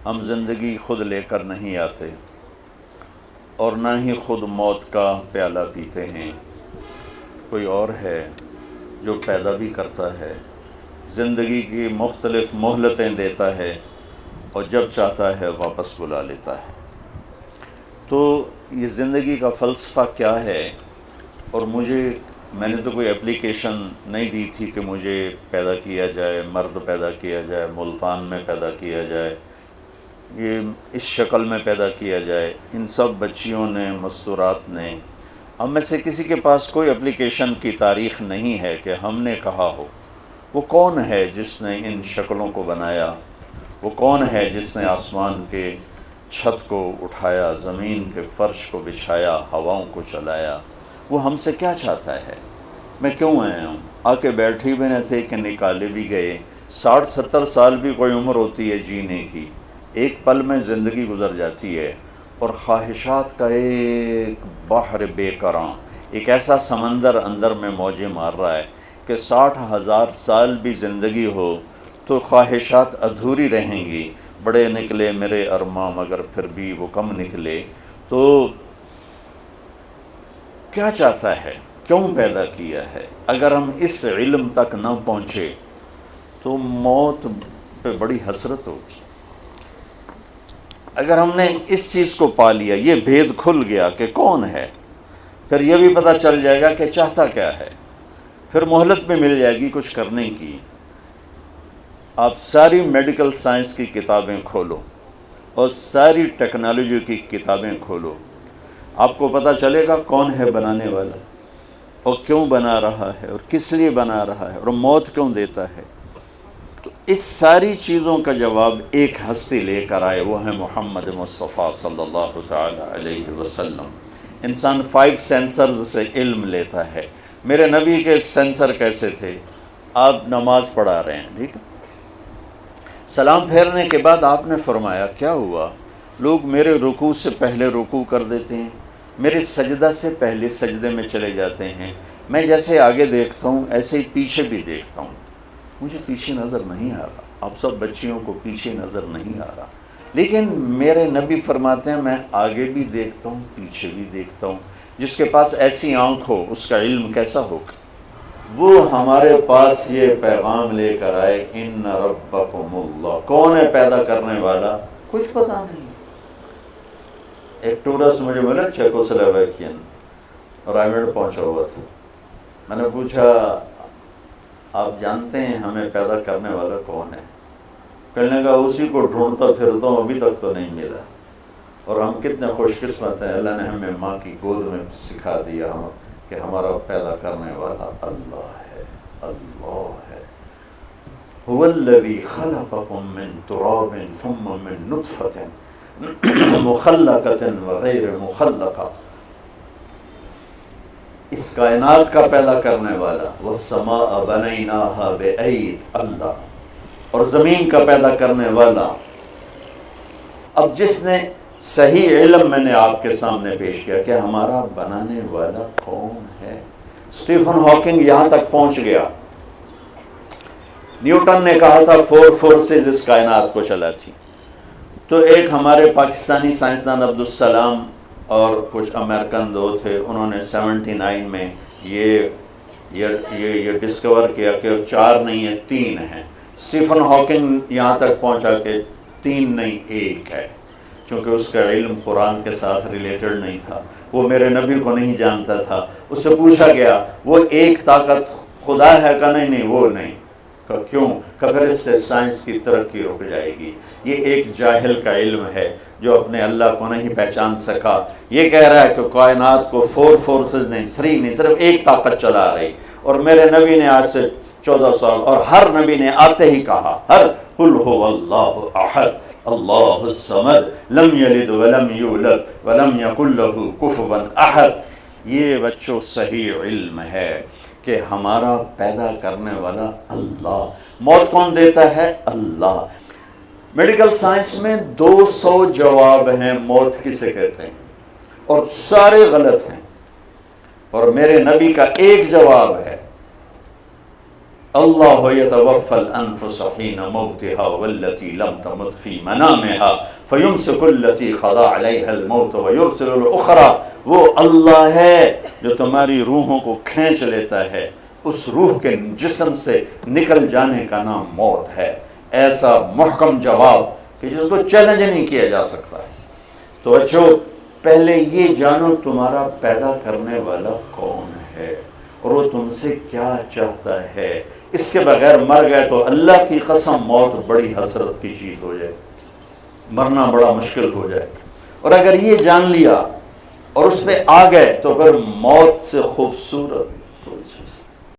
ہم زندگی خود لے کر نہیں آتے اور نہ ہی خود موت کا پیالہ پیتے ہیں، کوئی اور ہے جو پیدا بھی کرتا ہے، زندگی کی مختلف مہلتیں دیتا ہے اور جب چاہتا ہے واپس بلا لیتا ہے۔ تو یہ زندگی کا فلسفہ کیا ہے؟ اور میں نے تو کوئی اپلیکیشن نہیں دی تھی کہ مجھے پیدا کیا جائے، مرد پیدا کیا جائے، ملتان میں پیدا کیا جائے، یہ اس شکل میں پیدا کیا جائے۔ ان سب بچیوں نے، مستورات نے، ہم میں سے کسی کے پاس کوئی اپلیکیشن کی تاریخ نہیں ہے کہ ہم نے کہا ہو وہ کون ہے جس نے ان شکلوں کو بنایا، وہ کون ہے جس نے آسمان کے چھت کو اٹھایا، زمین کے فرش کو بچھایا، ہواؤں کو چلایا، وہ ہم سے کیا چاہتا ہے؟ میں کیوں آیا ہوں؟ آ کے بیٹھے بھی نہ تھے کہ نکالے بھی گئے۔ 60-70 سال بھی کوئی عمر ہوتی ہے جینے کی، ایک پل میں زندگی گزر جاتی ہے، اور خواہشات کا ایک بحر بے کراں، ایک ایسا سمندر اندر میں موجیں مار رہا ہے کہ 60,000 سال بھی زندگی ہو تو خواہشات ادھوری رہیں گی۔ بڑے نکلے میرے ارماں مگر پھر بھی وہ کم نکلے۔ تو کیا چاہتا ہے؟ کیوں پیدا کیا ہے؟ اگر ہم اس علم تک نہ پہنچے تو موت پہ بڑی حسرت ہوگی۔ اگر ہم نے اس چیز کو پا لیا، یہ بھید کھل گیا کہ کون ہے، پھر یہ بھی پتہ چل جائے گا کہ چاہتا کیا ہے، پھر مہلت بھی مل جائے گی کچھ کرنے کی۔ آپ ساری میڈیکل سائنس کی کتابیں کھولو اور ساری ٹیکنالوجی کی کتابیں کھولو، آپ کو پتہ چلے گا کون ہے بنانے والا، اور کیوں بنا رہا ہے، اور کس لیے بنا رہا ہے، اور موت کیوں دیتا ہے۔ تو اس ساری چیزوں کا جواب ایک ہستی لے کر آئے، وہ ہیں محمد مصطفیٰ صلی اللہ تعالی علیہ وسلم۔ انسان 5 سینسرز سے علم لیتا ہے۔ میرے نبی کے سینسر کیسے تھے؟ آپ نماز پڑھا رہے ہیں، ٹھیک ہے، سلام پھیرنے کے بعد آپ نے فرمایا کیا ہوا؟ لوگ میرے رکوع سے پہلے رکوع کر دیتے ہیں، میرے سجدہ سے پہلے سجدے میں چلے جاتے ہیں، میں جیسے آگے دیکھتا ہوں ایسے ہی پیچھے بھی دیکھتا ہوں، مجھے پیچھے نظر نہیں آ رہا۔ آپ سب بچیوں کو پیچھے نظر نہیں آ رہا، لیکن میرے نبی فرماتے ہیں میں آگے بھی دیکھتا ہوں، پیچھے بھی دیکھتا ہوں۔ جس کے پاس ایسی آنکھ ہو اس کا علم کیسا ہوگا؟ وہ ہمارے پاس یہ پیغام لے کر آئے، ان ربکم اللہ۔ کون ہے پیدا کرنے والا؟ کچھ پتہ نہیں۔ ایک ٹورسٹ مجھے ملا چیکوسلوواکین، اور آئیلینڈ پہنچا ہوا تھا۔ میں نے پوچھا آپ جانتے ہیں ہمیں پیدا کرنے والا کون ہے؟ کہنے لگا اسی کو ڈھونڈتا پھرتا ہوں، ابھی تک تو نہیں ملا۔ اور ہم کتنے خوش قسمت ہیں، اللہ نے ہمیں ماں کی گود میں سکھا دیا کہ ہمارا پیدا کرنے والا اللہ ہے، اللہ ہے۔ هو الذی خلقکم من تراب ثم من نطفة مخلقة وغیر مخلقة۔ اس کائنات کا پیدا کرنے والا، والسماء بنیناها بأید، اللہ، اور زمین کا پیدا کرنے والا۔ اب جس نے صحیح علم میں نے آپ کے سامنے پیش کیا کہ ہمارا بنانے والا کون ہے۔ اسٹیفن ہاکنگ یہاں تک پہنچ گیا۔ نیوٹن نے کہا تھا 4 فورسز اس کائنات کو چلاتی، تو ایک ہمارے پاکستانی سائنسدان عبدالسلام اور کچھ امریکن دو تھے، انہوں نے 79 میں یہ ڈسکور کیا کہ 4 نہیں ہیں 3 ہیں۔ اسٹیفن ہاکنگ یہاں تک پہنچا کہ 3 نہیں 1 ہے، چونکہ اس کا علم قرآن کے ساتھ ریلیٹڈ نہیں تھا، وہ میرے نبی کو نہیں جانتا تھا۔ اس سے پوچھا گیا وہ ایک طاقت خدا ہے کہ نہیں؟ وہ نہیں۔ کہ کیوں؟ کہ پھر اس سے سائنس کی ترقی رک جائے گی۔ یہ ایک جاہل کا علم ہے جو اپنے اللہ کو نہیں پہچان سکا۔ یہ کہہ رہا ہے کہ کائنات کو 4 فورسز نہیں، 3 نہیں، صرف ایک طاقت چلا رہی۔ اور میرے نبی نے آج سے 14 سال، اور ہر نبی نے آتے ہی کہا، ہر قل هو اللہ احد اللہ الصمد لم یلد ولم یولد ولم یکن له کفوا احد۔ یہ بچوں صحیح علم ہے کہ ہمارا پیدا کرنے والا اللہ۔ موت کون دیتا ہے؟ اللہ۔ میڈیکل سائنس میں 200 جواب ہیں موت کسے کہتے ہیں، اور سارے غلط ہیں، اور میرے نبی کا ایک جواب ہے اللہ یتوفی الانفس حین موتها والتی لم تمت فی منامها فیمسک التی قضا علیها الموت ویرسل الاخرى، وہ اللہ ہے جو تمہاری روحوں کو کھینچ لیتا ہے، اس روح کے جسم سے نکل جانے کا نام موت ہے۔ ایسا محکم جواب کہ جس کو چیلنج نہیں کیا جا سکتا ہے۔ تو بچوں پہلے یہ جانو تمہارا پیدا کرنے والا کون ہے اور وہ تم سے کیا چاہتا ہے۔ اس کے بغیر مر گئے تو اللہ کی قسم موت بڑی حسرت کی چیز ہو جائے، مرنا بڑا مشکل ہو جائے۔ اور اگر یہ جان لیا اور اس پہ آ گئے تو پھر موت سے خوبصورت کوئی چیز